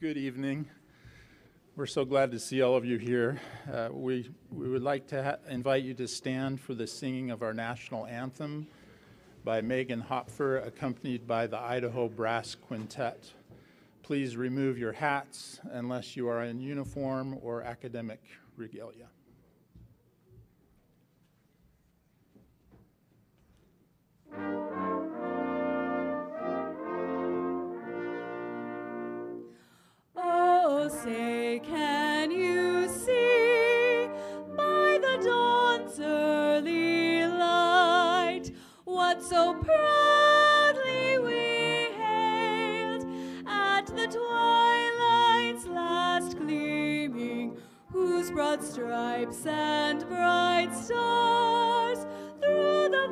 Good evening. We're so glad to see all of you here. We would like to invite you to stand for the singing of our national anthem by Megan Hopfer, accompanied by the Idaho Brass Quintet. Please remove your hats unless you are in uniform or academic regalia. Oh, say, can you see by the dawn's early light what so proudly we hailed at the twilight's last gleaming, whose broad stripes and bright stars through the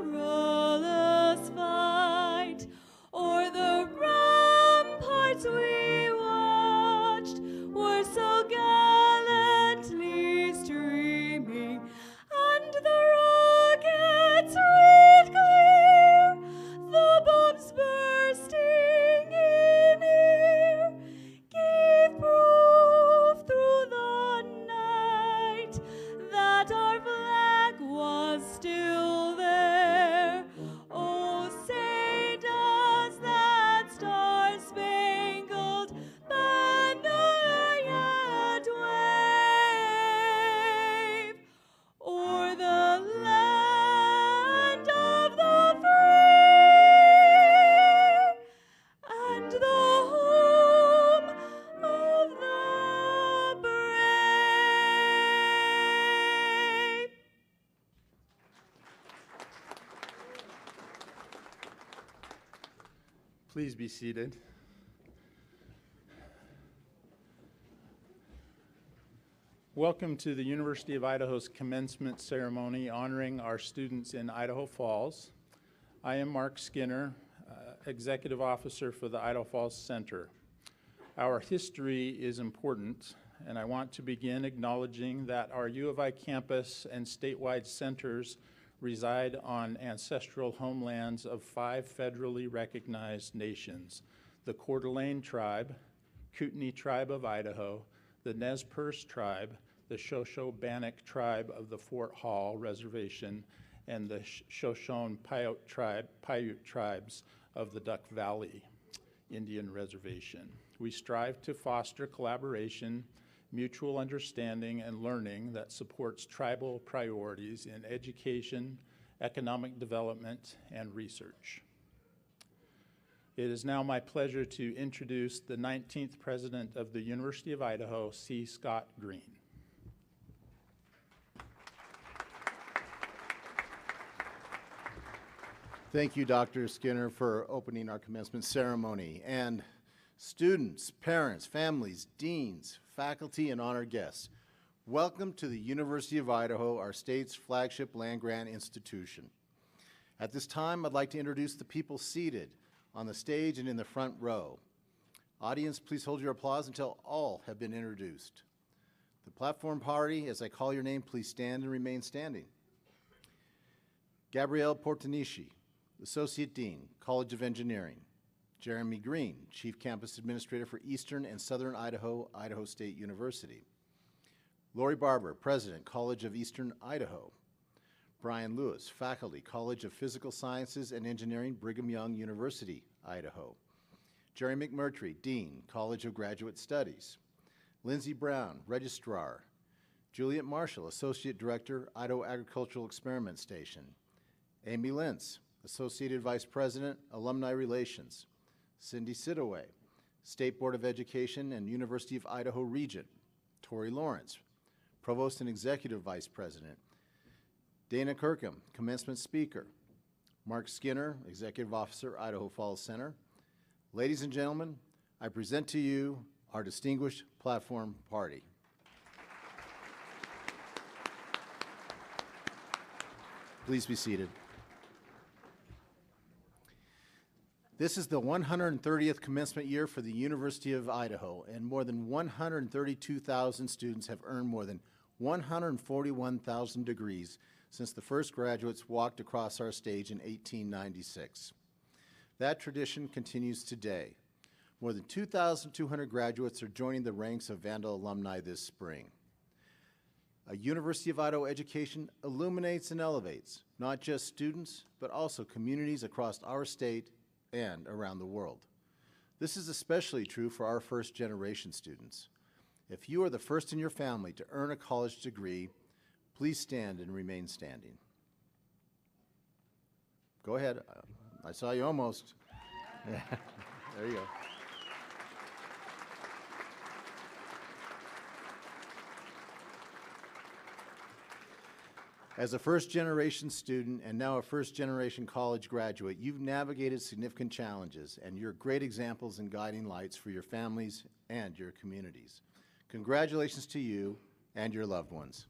perilous fight o'er the ramparts we watched were so gallantly streaming, and the rockets red glare, the bombs bursting in air, gave proof through the night that our flag was still there. Oh, say does that star-spangled banner yet wave o'er the land of the free and the home of the brave? Please be seated. Welcome to the University of Idaho's commencement ceremony honoring our students in Idaho Falls. I am Mark Skinner, Executive Officer for the Idaho Falls Center. Our history is important. and I want to begin acknowledging that our U of I campus and statewide centers reside on ancestral homelands of 5 federally recognized nations: the Coeur d'Alene Tribe, Kootenai Tribe of Idaho, the Nez Perce Tribe, the Shoshone-Bannock Tribe of the Fort Hall Reservation, and the Shoshone-Paiute tribes of the Duck Valley Indian Reservation. We strive to foster collaboration, mutual understanding, and learning that supports tribal priorities in education, economic development, and research. It is now my pleasure to introduce the 19th President of the University of Idaho, C. Scott Green. Thank you, Dr. Skinner, for opening our commencement ceremony. And students, parents, families, deans, faculty, and honored guests, welcome to the University of Idaho, our state's flagship land-grant institution. At this time, I'd like to introduce the people seated on the stage and in the front row. Audience, please hold your applause until all have been introduced. The platform party, as I call your name, please stand and remain standing. Gabrielle Portanishi, Associate Dean, College of Engineering. Jeremy Green, Chief Campus Administrator for Eastern and Southern Idaho, Idaho State University. Lori Barber, President, College of Eastern Idaho. Brian Lewis, Faculty, College of Physical Sciences and Engineering, Brigham Young University, Idaho. Jerry McMurtry, Dean, College of Graduate Studies. Lindsey Brown, Registrar. Juliet Marshall, Associate Director, Idaho Agricultural Experiment Station. Amy Lentz, Associated Vice President, Alumni Relations. Cindy Sidaway, State Board of Education and University of Idaho Regent. Tori Lawrence, Provost and Executive Vice President. Dana Kirkham, Commencement Speaker. Mark Skinner, Executive Officer, Idaho Falls Center. Ladies and gentlemen, I present to you our distinguished platform party. Please be seated. This is the 130th commencement year for the University of Idaho, and more than 132,000 students have earned more than 141,000 degrees since the first graduates walked across our stage in 1896. That tradition continues today. More than 2,200 graduates are joining the ranks of Vandal alumni this spring. A University of Idaho education illuminates and elevates not just students, but also communities across our state and around the world. This is especially true for our first-generation students. If you are the first in your family to earn a college degree, please stand and remain standing. Go ahead. I saw you almost. There you go. As a first-generation student and now a first-generation college graduate, you've navigated significant challenges, and you're great examples and guiding lights for your families and your communities. Congratulations to you and your loved ones.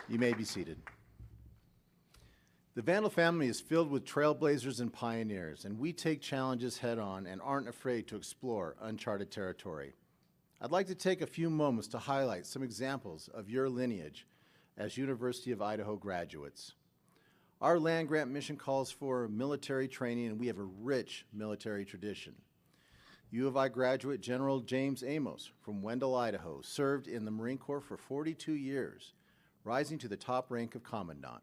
You may be seated. The Vandal family is filled with trailblazers and pioneers, and we take challenges head-on and aren't afraid to explore uncharted territory. I'd like to take a few moments to highlight some examples of your lineage as University of Idaho graduates. Our land-grant mission calls for military training, and we have a rich military tradition. U of I graduate General James Amos from Wendell, Idaho, served in the Marine Corps for 42 years, rising to the top rank of Commandant.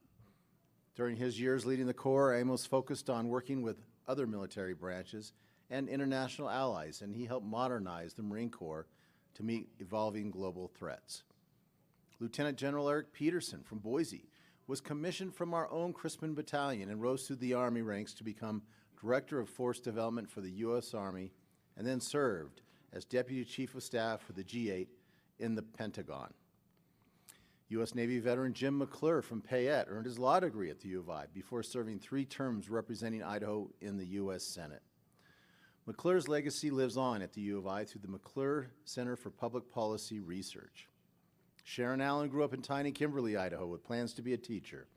During his years leading the Corps, Amos focused on working with other military branches and international allies, and he helped modernize the Marine Corps to meet evolving global threats. Lieutenant General Eric Peterson from Boise was commissioned from our own Crispin Battalion and rose through the Army ranks to become Director of Force Development for the U.S. Army, and then served as Deputy Chief of Staff for the G8 in the Pentagon. U.S. Navy veteran Jim McClure from Payette earned his law degree at the U of I before serving 3 terms representing Idaho in the U.S. Senate. McClure's legacy lives on at the U of I through the McClure Center for Public Policy Research. Sharon Allen grew up in tiny Kimberly, Idaho, with plans to be a teacher,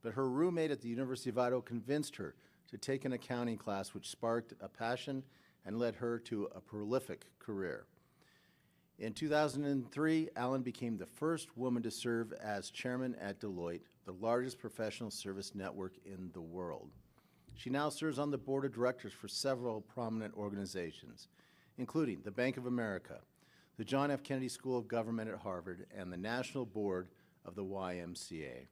but her roommate at the University of Idaho convinced her to take an accounting class which sparked a passion and led her to a prolific career. In 2003, Allen became the first woman to serve as chairman at Deloitte, the largest professional service network in the world. She now serves on the board of directors for several prominent organizations, including the Bank of America, the John F. Kennedy School of Government at Harvard, and the National Board of the YMCA.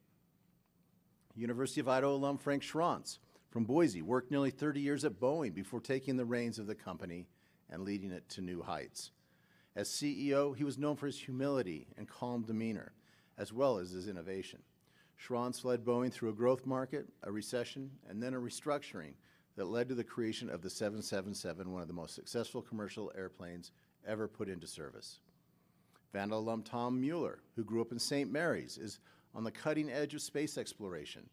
University of Idaho alum Frank Schrantz from Boise worked nearly 30 years at Boeing before taking the reins of the company and leading it to new heights. As CEO, he was known for his humility and calm demeanor, as well as his innovation. Schrantz led Boeing through a growth market, a recession, and then a restructuring that led to the creation of the 777, one of the most successful commercial airplanes ever put into service. Vandal alum Tom Mueller, who grew up in St. Mary's, is on the cutting edge of space exploration.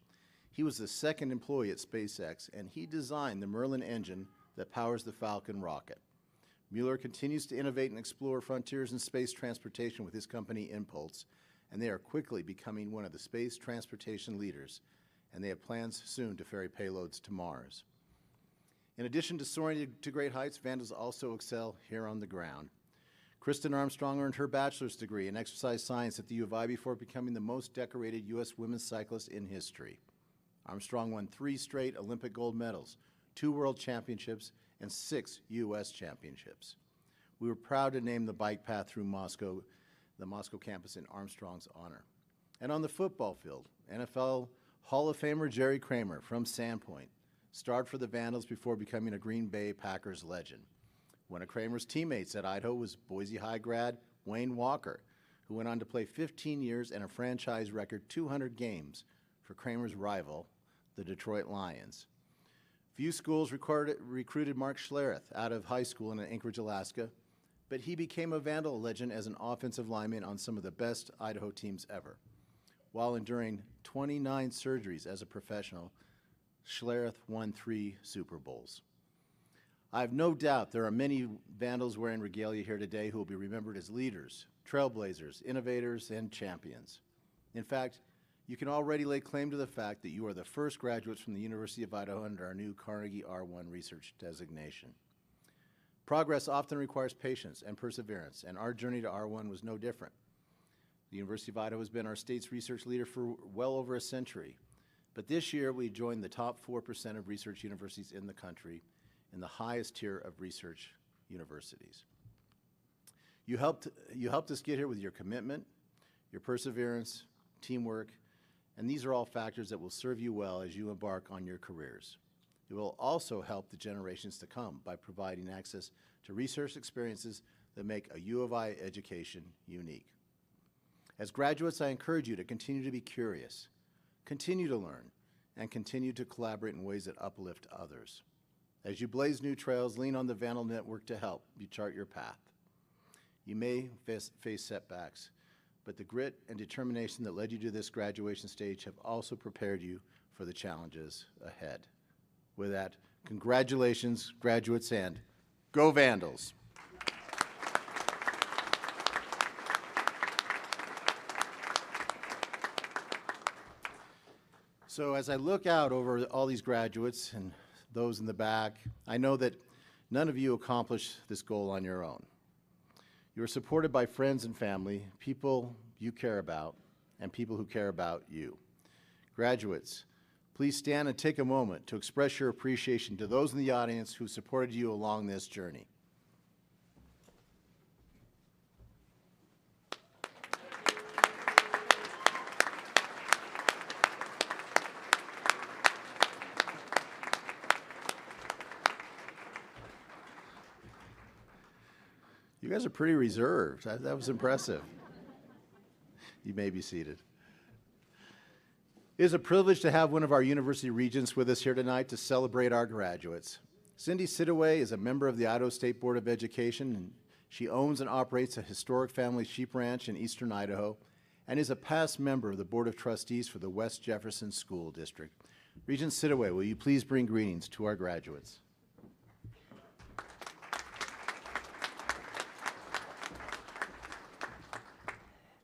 He was the second employee at SpaceX, and he designed the Merlin engine that powers the Falcon rocket. Mueller continues to innovate and explore frontiers in space transportation with his company Impulse, and they are quickly becoming one of the space transportation leaders, and they have plans soon to ferry payloads to Mars. In addition to soaring to great heights, Vandals also excel here on the ground. Kristen Armstrong earned her bachelor's degree in exercise science at the U of I before becoming the most decorated U.S. women's cyclist in history. Armstrong won 3 straight Olympic gold medals, 2 world championships, and 6 U.S. championships. We were proud to name the bike path through Moscow, the Moscow campus, in Armstrong's honor. And on the football field, NFL Hall of Famer Jerry Kramer from Sandpoint starred for the Vandals before becoming a Green Bay Packers legend. One of Kramer's teammates at Idaho was Boise High grad Wayne Walker, who went on to play 15 years and a franchise record 200 games for Kramer's rival, the Detroit Lions. Few schools recruited Mark Schlereth out of high school in Anchorage, Alaska, but he became a Vandal legend as an offensive lineman on some of the best Idaho teams ever. While enduring 29 surgeries as a professional, Schlereth won 3 Super Bowls. I have no doubt there are many Vandals wearing regalia here today who will be remembered as leaders, trailblazers, innovators, and champions. In fact, you can already lay claim to the fact that you are the first graduates from the University of Idaho under our new Carnegie R1 research designation. Progress often requires patience and perseverance, and our journey to R1 was no different. The University of Idaho has been our state's research leader for well over a century, but this year we joined the top 4% of research universities in the country in the highest tier of research universities. You helped us get here with your commitment, your perseverance, teamwork, and these are all factors that will serve you well as you embark on your careers. It will also help the generations to come by providing access to research experiences that make a U of I education unique. As graduates, I encourage you to continue to be curious, continue to learn, and continue to collaborate in ways that uplift others. As you blaze new trails, lean on the Vandal Network to help you chart your path. You may face setbacks, but the grit and determination that led you to this graduation stage have also prepared you for the challenges ahead. With that, congratulations, graduates, and go Vandals! So as I look out over all these graduates and those in the back, I know that none of you accomplished this goal on your own. You are supported by friends and family, people you care about, and people who care about you. Graduates, please stand and take a moment to express your appreciation to those in the audience who supported you along this journey. You guys are pretty reserved. That was impressive. You may be seated. It is a privilege to have one of our university regents with us here tonight to celebrate our graduates. Cindy Sidaway is a member of the Idaho State Board of Education, and she owns and operates a historic family sheep ranch in eastern Idaho and is a past member of the Board of Trustees for the West Jefferson School District. Regent Sidaway, will you please bring greetings to our graduates?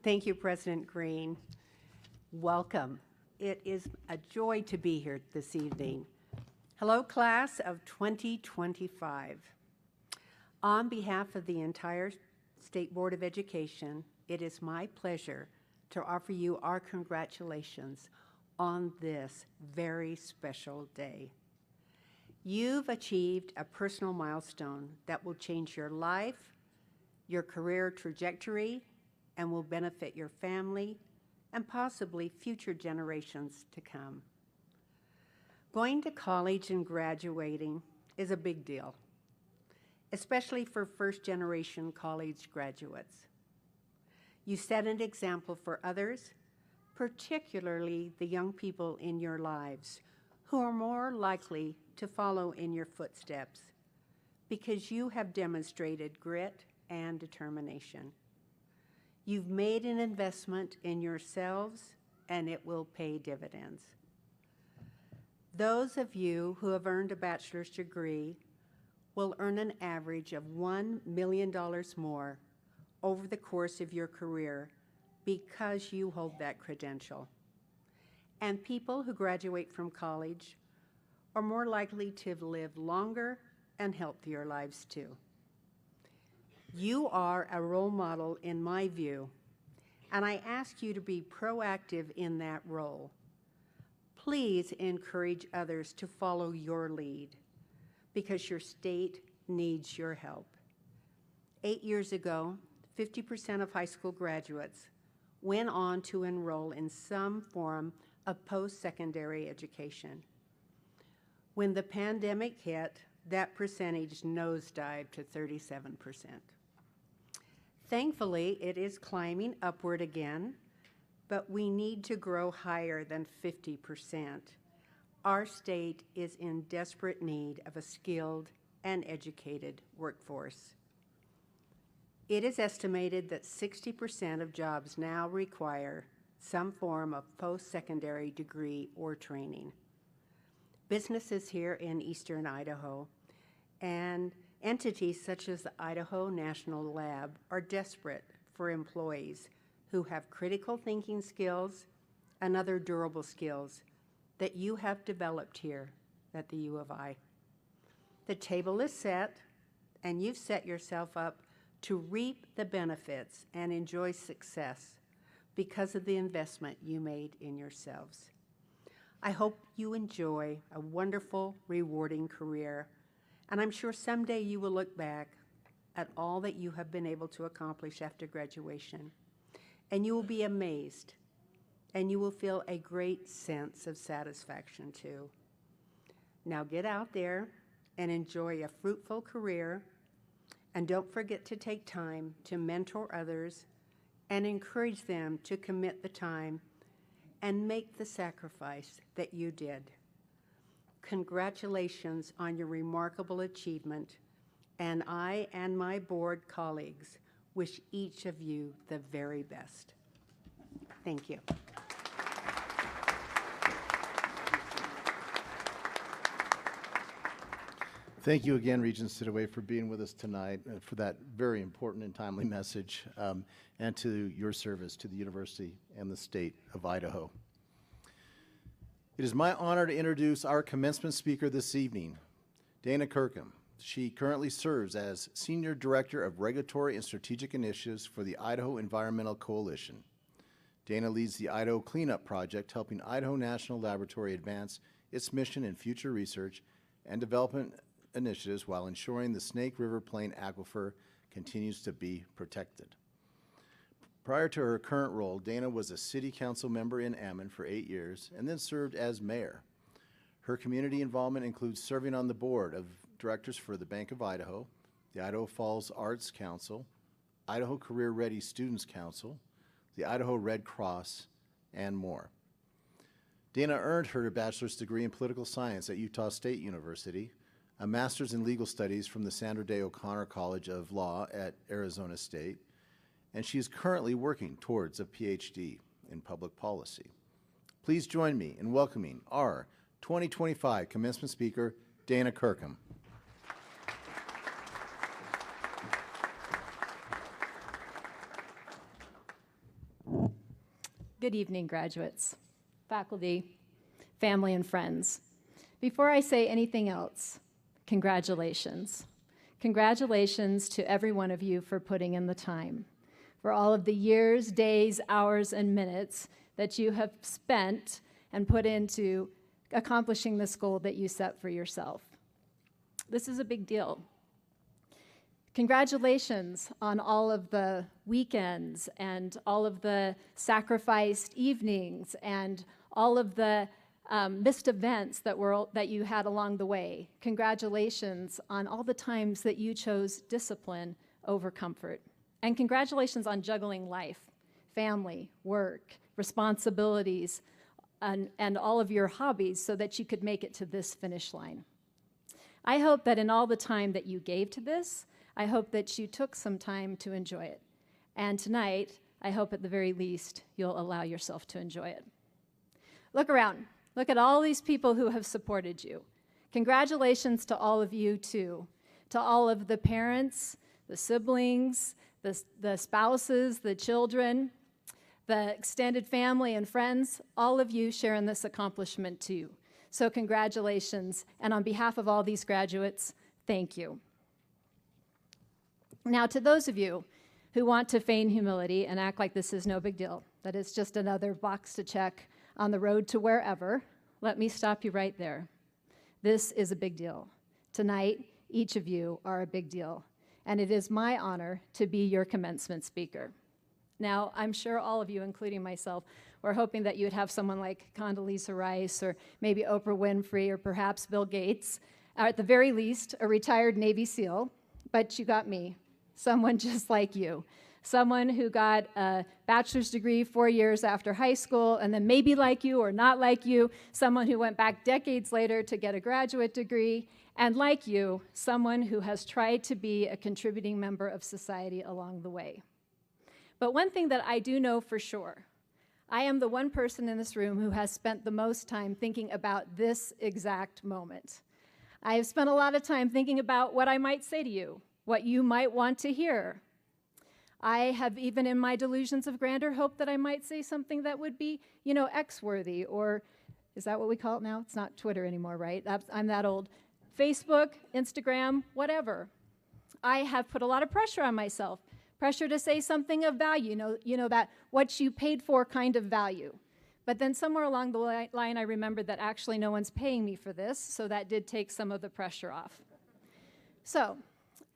Thank you, President Green. Welcome. It is a joy to be here this evening. Hello, class of 2025. On behalf of the entire State Board of Education, it is my pleasure to offer you our congratulations on this very special day. You've achieved a personal milestone that will change your life, your career trajectory, and will benefit your family and possibly future generations to come. Going to college and graduating is a big deal, especially for first-generation college graduates. You set an example for others, particularly the young people in your lives who are more likely to follow in your footsteps because you have demonstrated grit and determination. You've made an investment in yourselves, and it will pay dividends. Those of you who have earned a bachelor's degree will earn an average of $1 million more over the course of your career because you hold that credential. And people who graduate from college are more likely to live longer and healthier lives too. You are a role model in my view, and I ask you to be proactive in that role. Please encourage others to follow your lead because your state needs your help. 8 years ago, 50% of high school graduates went on to enroll in some form of post-secondary education. When the pandemic hit, that percentage nosedived to 37%. Thankfully, it is climbing upward again, but we need to grow higher than 50%. Our state is in desperate need of a skilled and educated workforce. It is estimated that 60% of jobs now require some form of post-secondary degree or training. Businesses here in eastern Idaho and entities such as the Idaho National Lab are desperate for employees who have critical thinking skills and other durable skills that you have developed here at the U of I. The table is set, and you've set yourself up to reap the benefits and enjoy success because of the investment you made in yourselves. I hope you enjoy a wonderful, rewarding career, and I'm sure someday you will look back at all that you have been able to accomplish after graduation, and you will be amazed, and you will feel a great sense of satisfaction too. Now get out there and enjoy a fruitful career, and don't forget to take time to mentor others and encourage them to commit the time and make the sacrifice that you did. Congratulations on your remarkable achievement, and I and my board colleagues wish each of you the very best. Thank you. Thank you again, Regent Sidaway, for being with us tonight, for that very important and timely message, and to your service to the University and the state of Idaho. It is my honor to introduce our commencement speaker this evening, Dana Kirkham. She currently serves as Senior Director of Regulatory and Strategic Initiatives for the Idaho Environmental Coalition. Dana leads the Idaho Cleanup Project, helping Idaho National Laboratory advance its mission in future research and development initiatives while ensuring the Snake River Plain aquifer continues to be protected. Prior to her current role, Dana was a city council member in Ammon for 8 years and then served as mayor. Her community involvement includes serving on the board of directors for the Bank of Idaho, the Idaho Falls Arts Council, Idaho Career Ready Students Council, the Idaho Red Cross, and more. Dana earned her bachelor's degree in political science at Utah State University, a master's in legal studies from the Sandra Day O'Connor College of Law at Arizona State, and she is currently working towards a PhD in public policy. Please join me in welcoming our 2025 commencement speaker, Dana Kirkham. Good evening, graduates, faculty, family, and friends. Before I say anything else, congratulations. Congratulations to every one of you for putting in the time, for all of the years, days, hours, and minutes that you have spent and put into accomplishing this goal that you set for yourself. This is a big deal. Congratulations on all of the weekends and all of the sacrificed evenings and all of the missed events that you had along the way. Congratulations on all the times that you chose discipline over comfort. And congratulations on juggling life, family, work, responsibilities, and all of your hobbies so that you could make it to this finish line. I hope that in all the time that you gave to this, I hope that you took some time to enjoy it. And tonight, I hope at the very least, you'll allow yourself to enjoy it. Look around. Look at all these people who have supported you. Congratulations to all of you, too. To all of the parents, the siblings, the spouses, the children, the extended family and friends, all of you share in this accomplishment, too. So congratulations, and on behalf of all these graduates, thank you. Now, to those of you who want to feign humility and act like this is no big deal, that it's just another box to check on the road to wherever, let me stop you right there. This is a big deal. Tonight, each of you are a big deal, and it is my honor to be your commencement speaker. Now, I'm sure all of you, including myself, were hoping that you would have someone like Condoleezza Rice or maybe Oprah Winfrey or perhaps Bill Gates, or at the very least, a retired Navy SEAL, but you got me, someone just like you. Someone who got a bachelor's degree 4 years after high school, and then maybe like you or not like you, someone who went back decades later to get a graduate degree, and like you, someone who has tried to be a contributing member of society along the way. But one thing that I do know for sure, I am the one person in this room who has spent the most time thinking about this exact moment. I have spent a lot of time thinking about what I might say to you, what you might want to hear. I have, even in my delusions of grandeur, hoped that I might say something that would be, X-worthy, or is that what we call it now? It's not Twitter anymore, right? I'm that old. Facebook, Instagram, whatever. I have put a lot of pressure on myself, pressure to say something of value, that what you paid for kind of value. But then somewhere along the line, I remembered that actually no one's paying me for this, so that did take some of the pressure off. So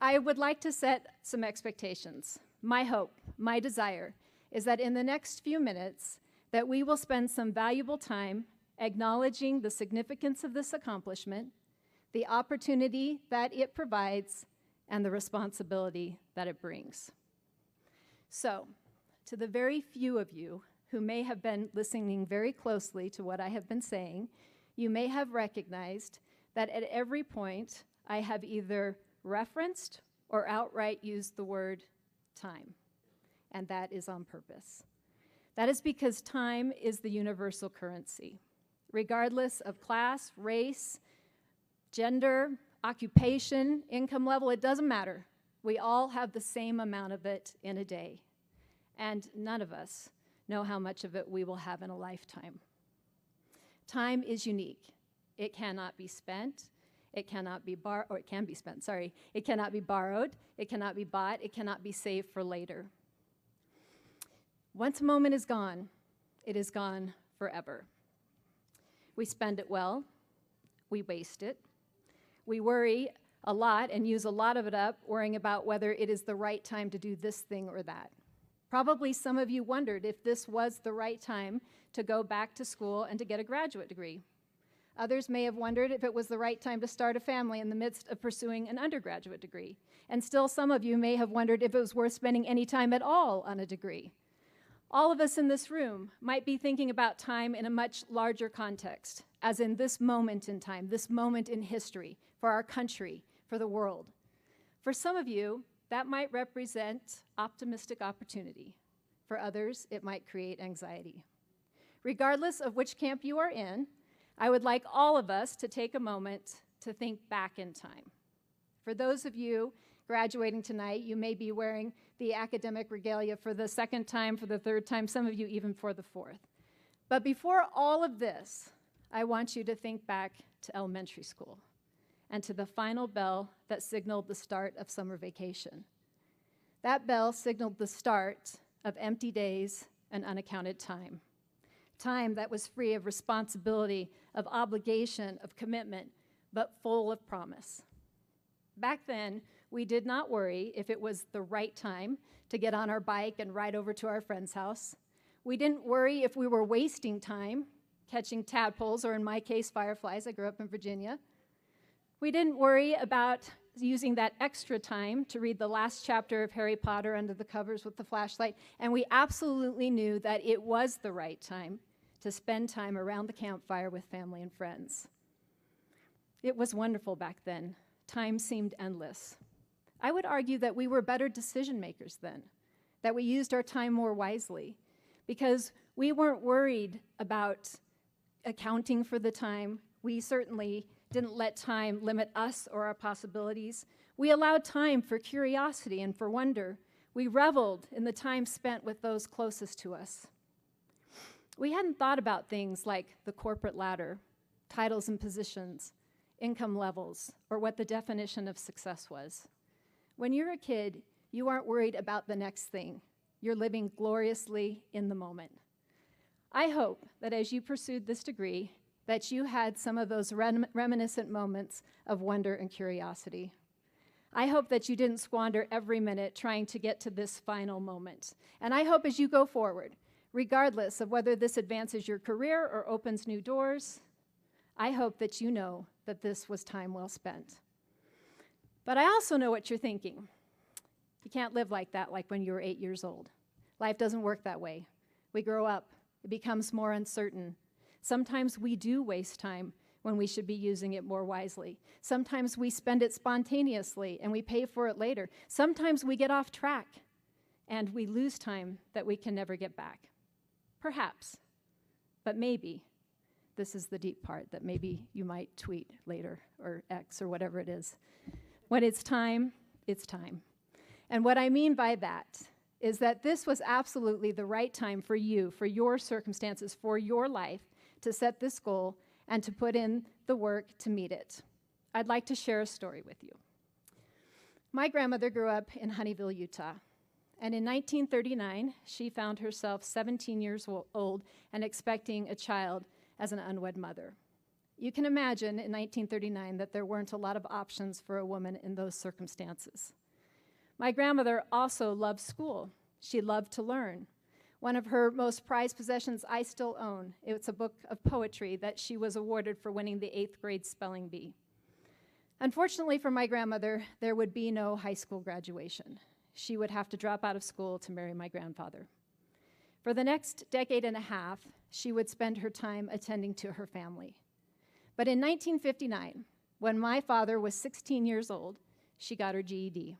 I would like to set some expectations. My hope, my desire, is that in the next few minutes, that we will spend some valuable time acknowledging the significance of this accomplishment, the opportunity that it provides, and the responsibility that it brings. So, to the very few of you who may have been listening very closely to what I have been saying, you may have recognized that at every point I have either referenced or outright used the word time, and that is on purpose. That is because time is the universal currency. Regardless of class, race, gender, occupation, income level, it doesn't matter. We all have the same amount of it in a day, and none of us know how much of it we will have in a lifetime. Time is unique. It cannot be spent. It cannot be it can be spent, sorry. It cannot be borrowed, it cannot be bought, it cannot be saved for later. Once a moment is gone, it is gone forever. We spend it well, we waste it. We worry a lot and use a lot of it up worrying about whether it is the right time to do this thing or that. Probably some of you wondered if this was the right time to go back to school and to get a graduate degree. Others may have wondered if it was the right time to start a family in the midst of pursuing an undergraduate degree. And still some of you may have wondered if it was worth spending any time at all on a degree. All of us in this room might be thinking about time in a much larger context, as in this moment in time, this moment in history, for our country, for the world. For some of you, that might represent optimistic opportunity. For others, it might create anxiety. Regardless of which camp you are in, I would like all of us to take a moment to think back in time. For those of you graduating tonight, you may be wearing the academic regalia for the second time, for the third time, some of you even for the fourth. But before all of this, I want you to think back to elementary school, and to the final bell that signaled the start of summer vacation. That bell signaled the start of empty days and unaccounted time. Time that was free of responsibility, of obligation, of commitment, but full of promise. Back then, we did not worry if it was the right time to get on our bike and ride over to our friend's house. We didn't worry if we were wasting time catching tadpoles, or in my case, fireflies. I grew up in Virginia. We didn't worry about using that extra time to read the last chapter of Harry Potter under the covers with the flashlight, and we absolutely knew that it was the right time to spend time around the campfire with family and friends. It was wonderful back then. Time seemed endless. I would argue that we were better decision makers then, that we used our time more wisely, because we weren't worried about accounting for the time. We certainly didn't let time limit us or our possibilities. We allowed time for curiosity and for wonder. We reveled in the time spent with those closest to us. We hadn't thought about things like the corporate ladder, titles and positions, income levels, or what the definition of success was. When you're a kid, you aren't worried about the next thing. You're living gloriously in the moment. I hope that as you pursued this degree, that you had some of those reminiscent moments of wonder and curiosity. I hope that you didn't squander every minute trying to get to this final moment. And I hope as you go forward, regardless of whether this advances your career or opens new doors, I hope that you know that this was time well spent. But I also know what you're thinking. You can't live like that like when you were 8 years old. Life doesn't work that way. We grow up. It becomes more uncertain. Sometimes we do waste time when we should be using it more wisely. Sometimes we spend it spontaneously and we pay for it later. Sometimes we get off track and we lose time that we can never get back. Perhaps, but maybe, this is the deep part that maybe you might tweet later or X or whatever it is. When it's time, it's time. And what I mean by that is that this was absolutely the right time for you, for your circumstances, for your life, to set this goal and to put in the work to meet it. I'd like to share a story with you. My grandmother grew up in Honeyville, Utah, and in 1939, she found herself 17 years old and expecting a child as an unwed mother. You can imagine in 1939 that there weren't a lot of options for a woman in those circumstances. My grandmother also loved school. She loved to learn. One of her most prized possessions I still own. It's a book of poetry that she was awarded for winning the 8th grade spelling bee. Unfortunately for my grandmother, there would be no high school graduation. She would have to drop out of school to marry my grandfather. For the next decade and a half, she would spend her time attending to her family. But in 1959, when my father was 16 years old, she got her GED.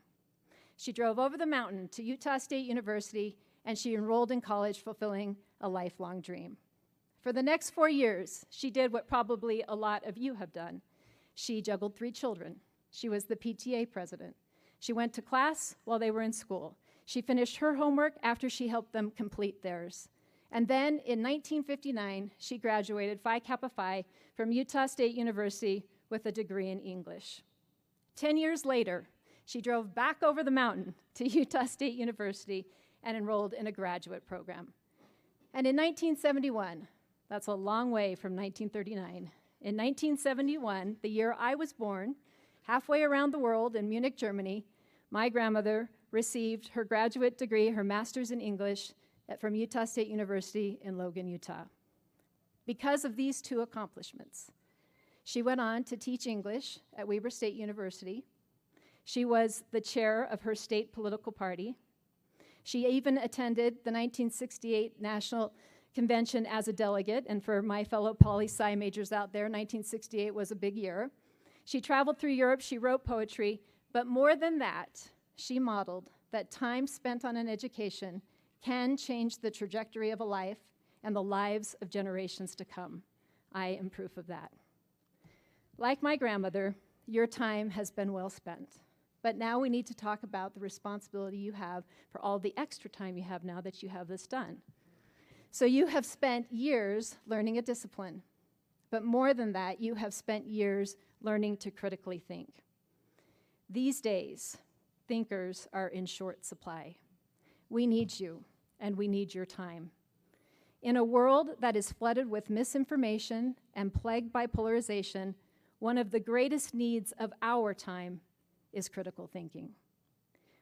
She drove over the mountain to Utah State University, and she enrolled in college, fulfilling a lifelong dream. For the next 4 years, she did what probably a lot of you have done. She juggled 3 children. She was the PTA president. She went to class while they were in school. She finished her homework after she helped them complete theirs. And then in 1959, she graduated Phi Kappa Phi from Utah State University with a degree in English. 10 years later, she drove back over the mountain to Utah State University and enrolled in a graduate program. And in 1971, that's a long way from 1939, in 1971, the year I was born, halfway around the world in Munich, Germany, my grandmother received her graduate degree, her master's in English, from Utah State University in Logan, Utah. Because of these 2 accomplishments, she went on to teach English at Weber State University. She was the chair of her state political party. She even attended the 1968 National Convention as a delegate, and for my fellow poli-sci majors out there, 1968 was a big year. She traveled through Europe, she wrote poetry, but more than that, she modeled that time spent on an education can change the trajectory of a life and the lives of generations to come. I am proof of that. Like my grandmother, your time has been well spent. But now we need to talk about the responsibility you have for all the extra time you have now that you have this done. So you have spent years learning a discipline, but more than that, you have spent years learning to critically think. These days, thinkers are in short supply. We need you, and we need your time. In a world that is flooded with misinformation and plagued by polarization, one of the greatest needs of our time is critical thinking.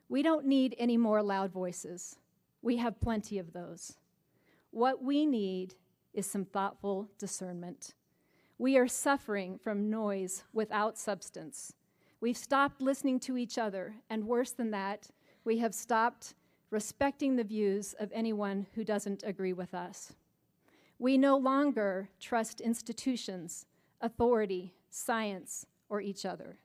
We don't need any more loud voices. We have plenty of those. What we need is some thoughtful discernment. We are suffering from noise without substance. We've stopped listening to each other, and worse than that, we have stopped respecting the views of anyone who doesn't agree with us. We no longer trust institutions, authority, science, or each other.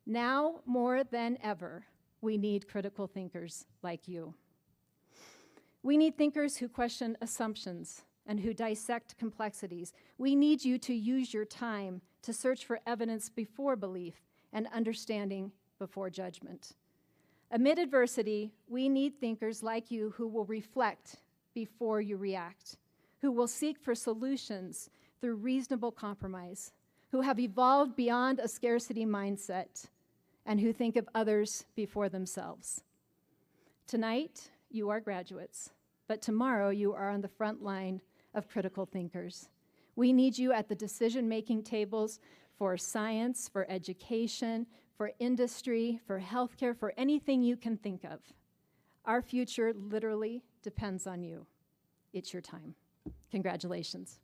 Now, more than ever, we need critical thinkers like you. We need thinkers who question assumptions and who dissect complexities. We need you to use your time to search for evidence before belief and understanding before judgment. Amid adversity, we need thinkers like you who will reflect before you react, who will seek for solutions through reasonable compromise, who have evolved beyond a scarcity mindset, and who think of others before themselves. Tonight, you are graduates, but tomorrow you are on the front line of critical thinkers. We need you at the decision-making tables for science, for education, for industry, for healthcare, for anything you can think of. Our future literally depends on you. It's your time. Congratulations.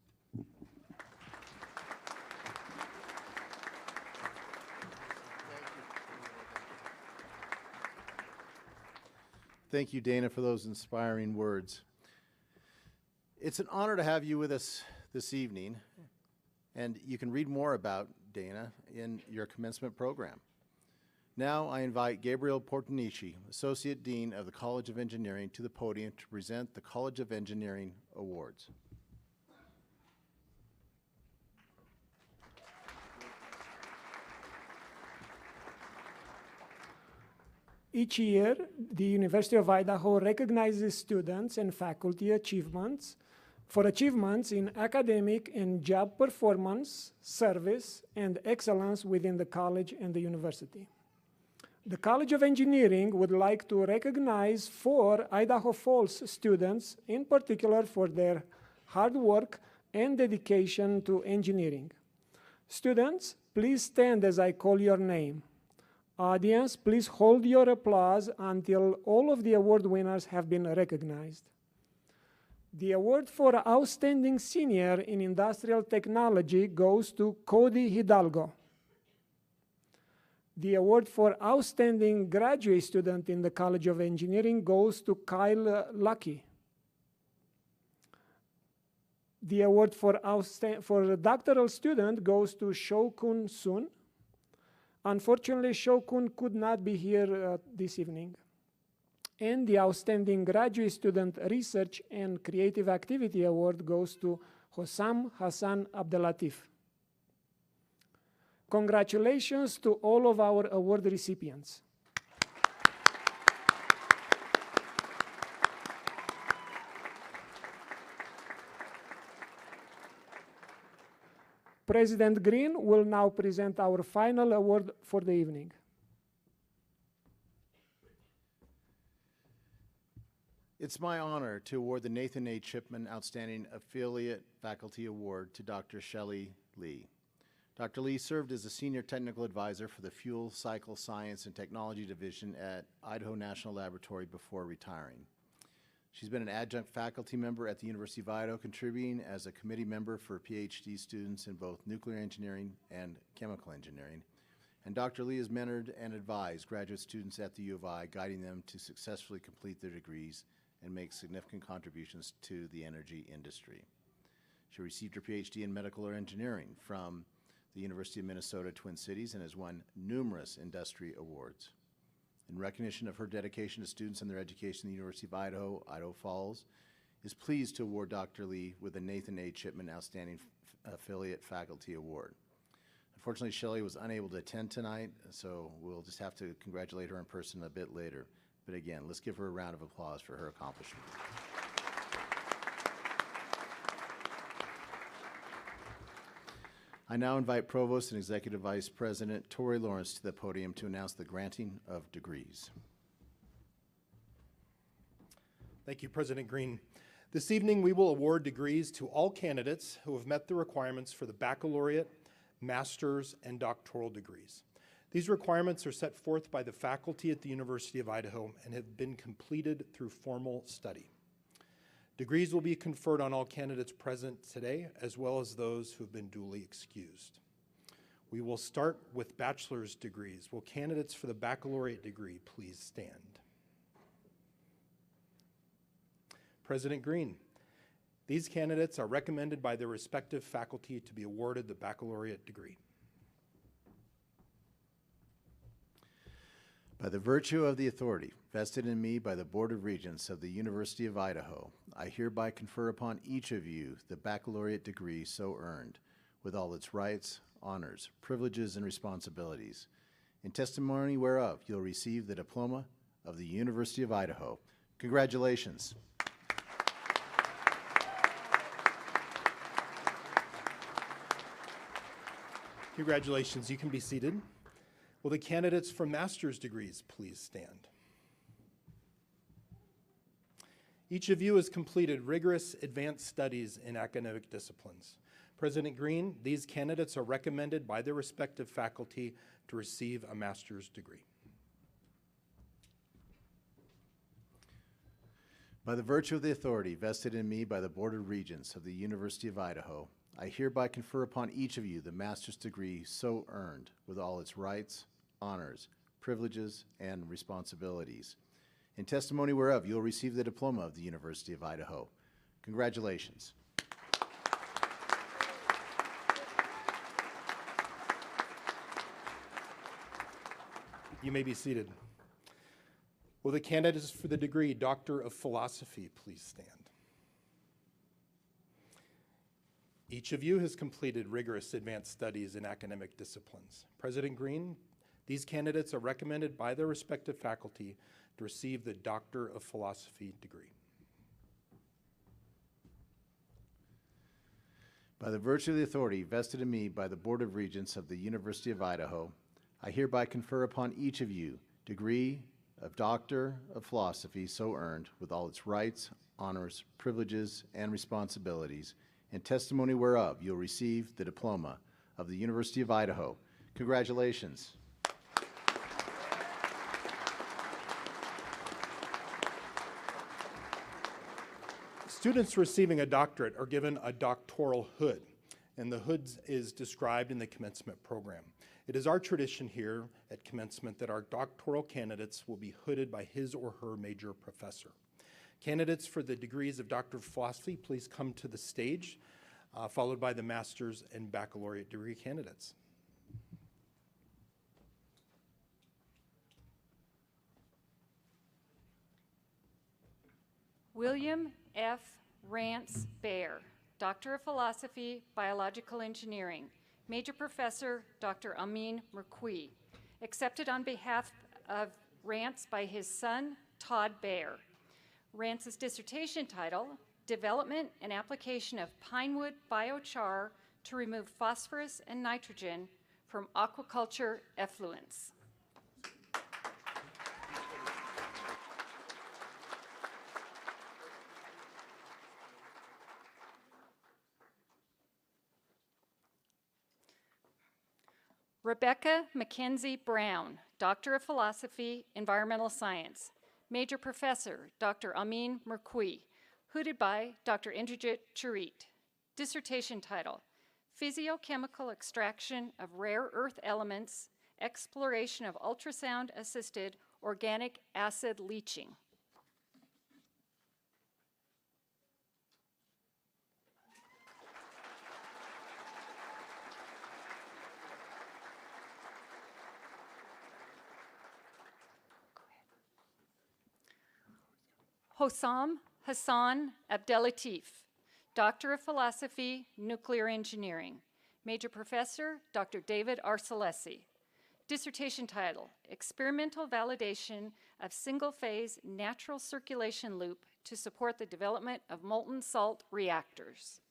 Thank you, Dana, for those inspiring words. It's an honor to have you with us this evening, and you can read more about Dana in your commencement program. Now I invite Gabriel Portanici, Associate Dean of the College of Engineering, to the podium to present the College of Engineering Awards. Each year, the University of Idaho recognizes students and faculty achievements for achievements in academic and job performance, service, and excellence within the college and the university. The College of Engineering would like to recognize 4 Idaho Falls students, in particular for their hard work and dedication to engineering. Students, please stand as I call your name. Audience, please hold your applause until all of the award winners have been recognized. The award for Outstanding Senior in Industrial Technology goes to Cody Hidalgo. The award for Outstanding Graduate Student in the College of Engineering goes to Kyle Lucky. The award for Doctoral Student goes to Shokun Sun. Unfortunately, Shokun could not be here this evening. And the Outstanding Graduate Student Research and Creative Activity Award goes to Hossam Hassan Abdelatif. Congratulations to all of our award recipients. President Green will now present our final award for the evening. It's my honor to award the Nathan A. Chipman Outstanding Affiliate Faculty Award to Dr. Shelley Lee. Dr. Lee served as a Senior Technical Advisor for the Fuel Cycle Science and Technology Division at Idaho National Laboratory before retiring. She's been an adjunct faculty member at the University of Idaho, contributing as a committee member for PhD students in both nuclear engineering and chemical engineering. And Dr. Lee has mentored and advised graduate students at the U of I, guiding them to successfully complete their degrees and make significant contributions to the energy industry. She received her PhD in medical engineering from the University of Minnesota Twin Cities and has won numerous industry awards. In recognition of her dedication to students and their education, the University of Idaho, Idaho Falls, is pleased to award Dr. Lee with the Nathan A. Chipman Outstanding Affiliate Faculty Award. Unfortunately, Shelley was unable to attend tonight, so we'll just have to congratulate her in person a bit later. But again, let's give her a round of applause for her accomplishment. I now invite Provost and Executive Vice President Tori Lawrence to the podium to announce the granting of degrees. Thank you, President Green. This evening, we will award degrees to all candidates who have met the requirements for the baccalaureate, master's, and doctoral degrees. These requirements are set forth by the faculty at the University of Idaho and have been completed through formal study. Degrees will be conferred on all candidates present today, as well as those who have been duly excused. We will start with bachelor's degrees. Will candidates for the baccalaureate degree please stand? President Green, these candidates are recommended by their respective faculty to be awarded the baccalaureate degree. By the virtue of the authority vested in me by the Board of Regents of the University of Idaho, I hereby confer upon each of you the baccalaureate degree so earned, with all its rights, honors, privileges, and responsibilities. In testimony whereof, you'll receive the diploma of the University of Idaho. Congratulations. Congratulations, you can be seated. Will the candidates for master's degrees please stand? Each of you has completed rigorous advanced studies in academic disciplines. President Green, these candidates are recommended by their respective faculty to receive a master's degree. By the virtue of the authority vested in me by the Board of Regents of the University of Idaho, I hereby confer upon each of you the master's degree so earned, with all its rights, honors, privileges, and responsibilities. In testimony whereof, you'll receive the diploma of the University of Idaho. Congratulations. You may be seated. Will the candidates for the degree Doctor of Philosophy please stand? Each of you has completed rigorous advanced studies in academic disciplines. President Green, these candidates are recommended by their respective faculty to receive the Doctor of Philosophy degree. By the virtue of the authority vested in me by the Board of Regents of the University of Idaho, I hereby confer upon each of you degree of Doctor of Philosophy so earned, with all its rights, honors, privileges, and responsibilities. In testimony whereof, you'll receive the diploma of the University of Idaho. Congratulations. Students receiving a doctorate are given a doctoral hood, and the hood is described in the commencement program. It is our tradition here at commencement that our doctoral candidates will be hooded by his or her major professor. Candidates for the degrees of Doctor of Philosophy, please come to the stage, followed by the master's and baccalaureate degree candidates. William F. Rance Baer, Doctor of Philosophy, Biological Engineering, Major Professor Dr. Amin Merqui, accepted on behalf of Rance by his son, Todd Baer. Rance's dissertation title, Development and Application of Pinewood Biochar to Remove Phosphorus and Nitrogen from Aquaculture Effluents. Rebecca Mackenzie Brown, Doctor of Philosophy, Environmental Science, Major Professor Dr. Amin Merqui, hooded by Dr. Indrajit Charit. Dissertation title, Physiochemical Extraction of Rare Earth Elements, Exploration of Ultrasound-Assisted Organic Acid Leaching. Hossam Hassan Abdelatif, Doctor of Philosophy, Nuclear Engineering, Major Professor Dr. David Arcelesi. Dissertation title, Experimental Validation of Single-Phase Natural Circulation Loop to Support the Development of Molten Salt Reactors.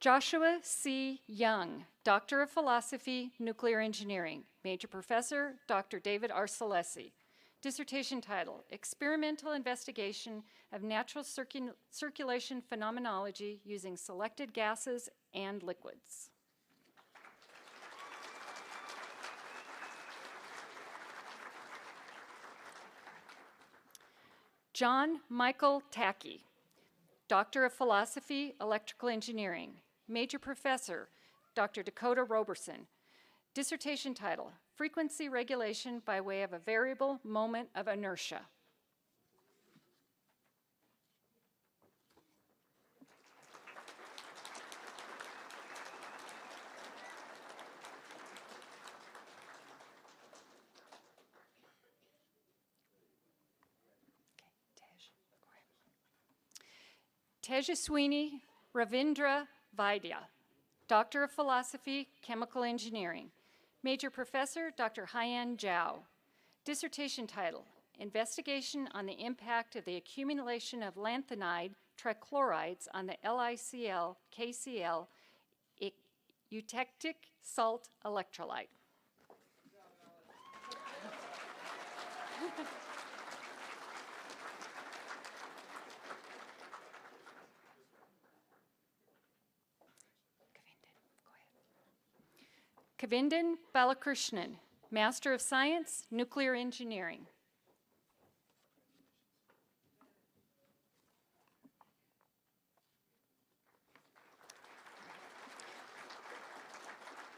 Joshua C. Young, Doctor of Philosophy, Nuclear Engineering, Major Professor, Dr. David Arcelesi. Dissertation title, Experimental Investigation of Natural Circulation Phenomenology Using Selected Gases and Liquids. John Michael Tackey, Doctor of Philosophy, Electrical Engineering, Major Professor, Dr. Dakota Roberson. Dissertation title, Frequency Regulation by Way of a Variable Moment of Inertia. Tejaswini Ravindra Vaidya, Doctor of Philosophy, Chemical Engineering, Major Professor, Dr. Haiyan Zhao. Dissertation title, Investigation on the Impact of the Accumulation of lanthanide trichlorides on the LiCl-KCl eutectic salt electrolyte. Kavindan Balakrishnan, Master of Science, Nuclear Engineering.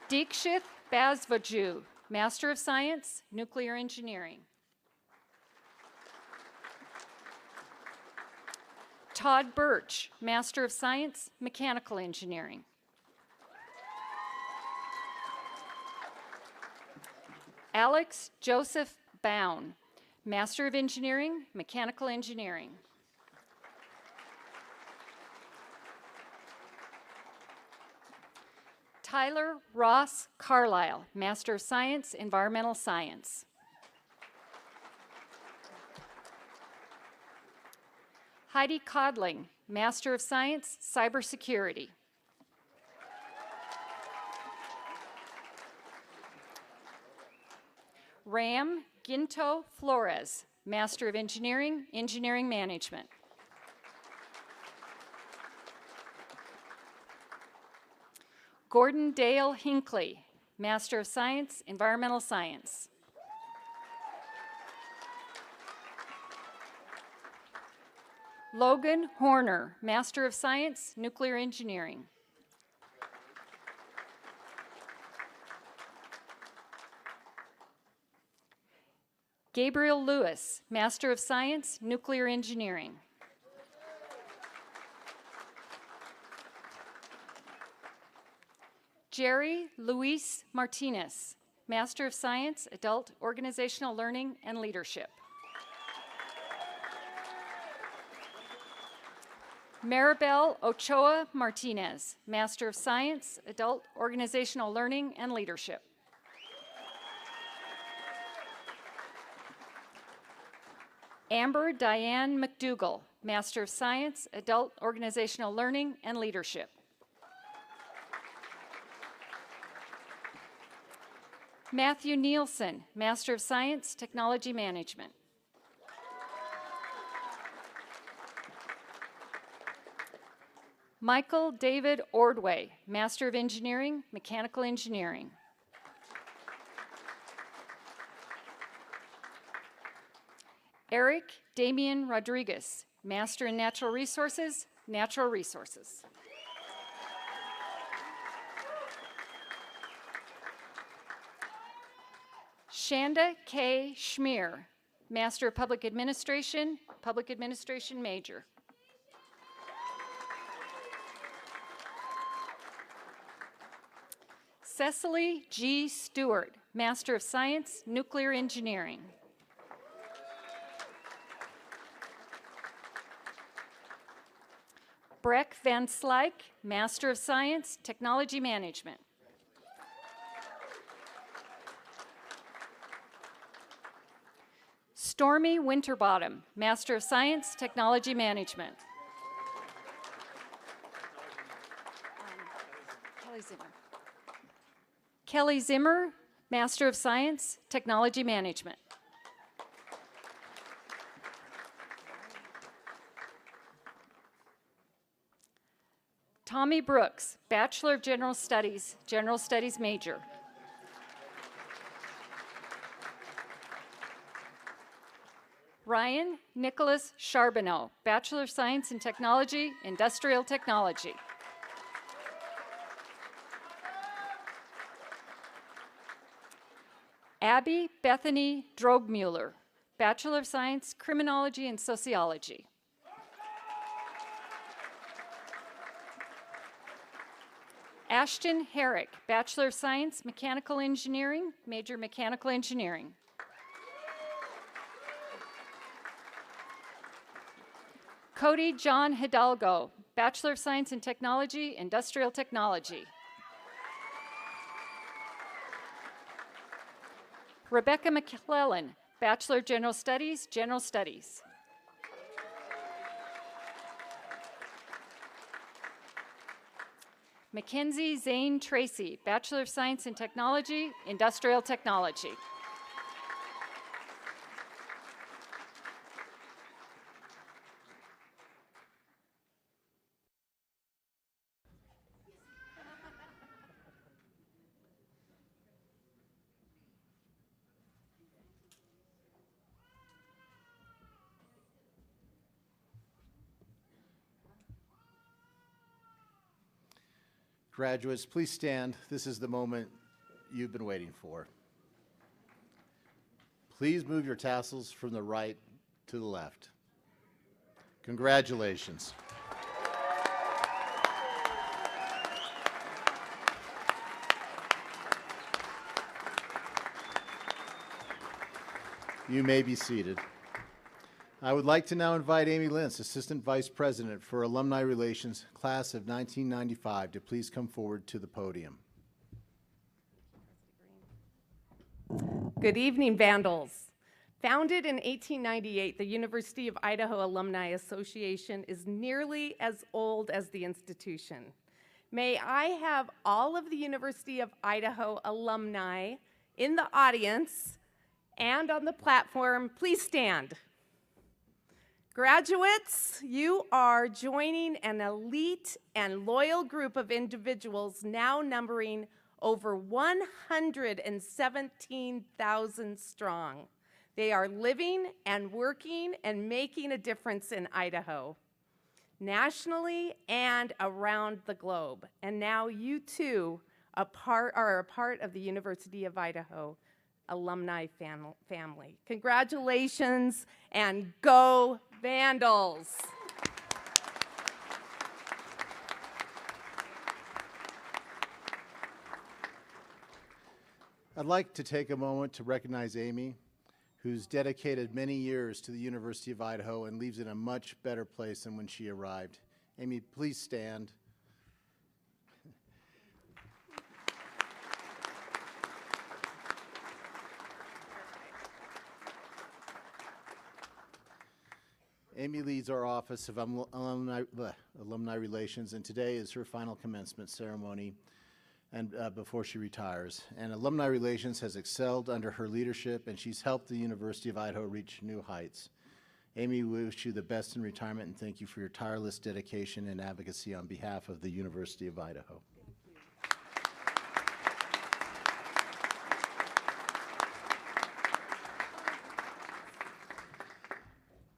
Dikshith Basvaju, Master of Science, Nuclear Engineering. Todd Birch, Master of Science, Mechanical Engineering. Alex Joseph Bown, Master of Engineering, Mechanical Engineering. Tyler Ross Carlisle, Master of Science, Environmental Science. Heidi Codling, Master of Science, Cybersecurity. Ram Ginto Flores, Master of Engineering, Engineering Management. Gordon Dale Hinckley, Master of Science, Environmental Science. Logan Horner, Master of Science, Nuclear Engineering. Gabriel Lewis, Master of Science, Nuclear Engineering. Jerry Luis Martinez, Master of Science, Adult Organizational Learning and Leadership. Maribel Ochoa Martinez, Master of Science, Adult Organizational Learning and Leadership. Amber Diane McDougall, Master of Science, Adult Organizational Learning and Leadership. Matthew Nielsen, Master of Science, Technology Management. Michael David Ordway, Master of Engineering, Mechanical Engineering. Eric Damian Rodriguez, Master in Natural Resources, Natural Resources. Shanda K. Schmier, Master of Public Administration Major. Cecily G. Stewart, Master of Science, Nuclear Engineering. Breck Van Slyke, Master of Science, Technology Management. Stormy Winterbottom, Master of Science, Technology Management. Kelly Zimmer, Master of Science, Technology Management. Tommy Brooks, Bachelor of General Studies major. Ryan Nicholas Charbonneau, Bachelor of Science in Technology, Industrial Technology. Abby Bethany Drogmuller, Bachelor of Science, Criminology and Sociology. Ashton Herrick, Bachelor of Science, Mechanical Engineering, major Mechanical Engineering. Cody John Hidalgo, Bachelor of Science in Technology, Industrial Technology. Rebecca McClellan, Bachelor of General Studies, General Studies. Mackenzie Zane Tracy, Bachelor of Science in Technology, Industrial Technology. Graduates, please stand. This is the moment you've been waiting for. Please move your tassels from the right to the left. Congratulations. You may be seated. I would like to now invite Amy Lentz, Assistant Vice President for Alumni Relations, Class of 1995, to please come forward to the podium. Good evening, Vandals. Founded in 1898, the University of Idaho Alumni Association is nearly as old as the institution. May I have all of the University of Idaho alumni in the audience and on the platform please stand. Graduates, you are joining an elite and loyal group of individuals now numbering over 117,000 strong. They are living and working and making a difference in Idaho, nationally and around the globe. And now you too are a part of the University of Idaho alumni family. Congratulations and go Vandals! I'd like to take a moment to recognize Amy, who's dedicated many years to the University of Idaho and leaves it in a much better place than when she arrived. Amy, please stand. Amy leads our Office of Alumni Relations, and today is her final commencement ceremony and before she retires. And Alumni Relations has excelled under her leadership, and she's helped the University of Idaho reach new heights. Amy, we wish you the best in retirement, and thank you for your tireless dedication and advocacy on behalf of the University of Idaho.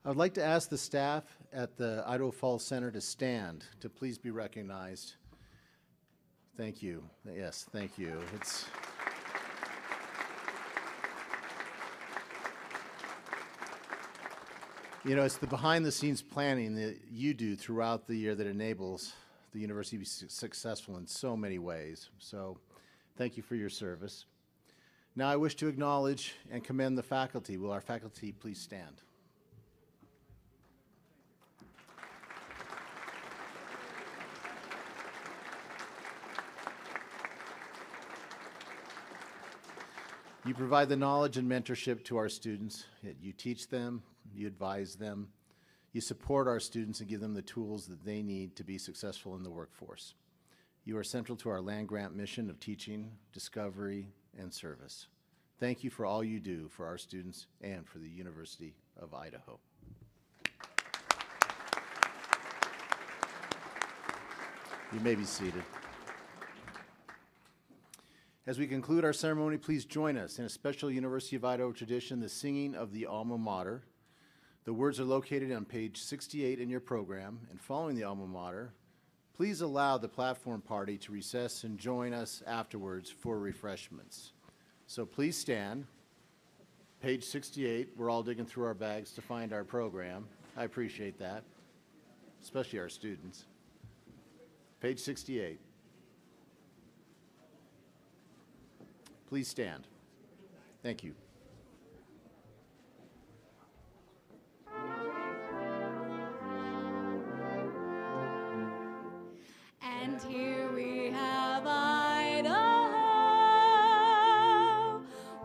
I would like to ask the staff at the Idaho Falls Center to stand to please be recognized. Thank you. Yes, thank you. It's the behind-the-scenes planning that you do throughout the year that enables the university to be successful in so many ways. So thank you for your service. Now I wish to acknowledge and commend the faculty. Will our faculty please stand? You provide the knowledge and mentorship to our students. You teach them, you advise them, you support our students and give them the tools that they need to be successful in the workforce. You are central to our land-grant mission of teaching, discovery, and service. Thank you for all you do for our students and for the University of Idaho. You may be seated. As we conclude our ceremony, please join us in a special University of Idaho tradition, the singing of the alma mater. The words are located on page 68 in your program, and following the alma mater, please allow the platform party to recess and join us afterwards for refreshments. So please stand. Page 68, we're all digging through our bags to find our program. I appreciate that, especially our students. Page 68. Please stand. Thank you. And here we have Idaho,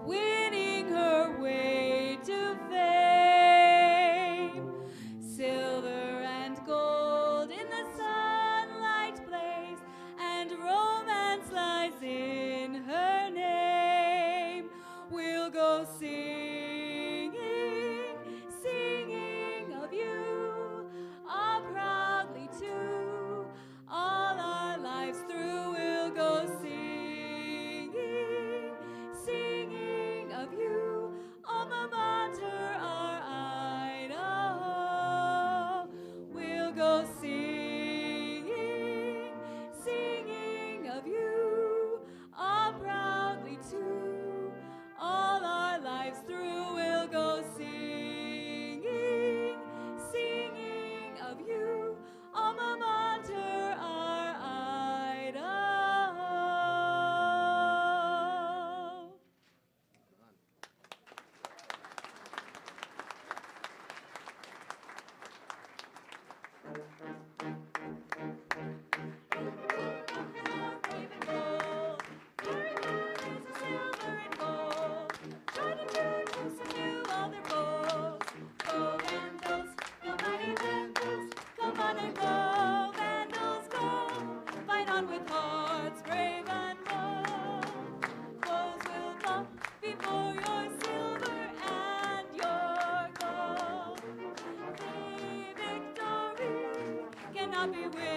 winning her way to fame. Silver and gold in the sunlight blaze, and romance lies in her name. We'll go singing, singing of you, ah, proudly too. All our lives through we'll go singing, singing of you, alma mater, our Idaho. We'll go singing, singing of you, ah, proudly too. All our lives through we'll go singing, singing of you, alma mater, our Idaho. Before your silver and your gold, the victory cannot be won.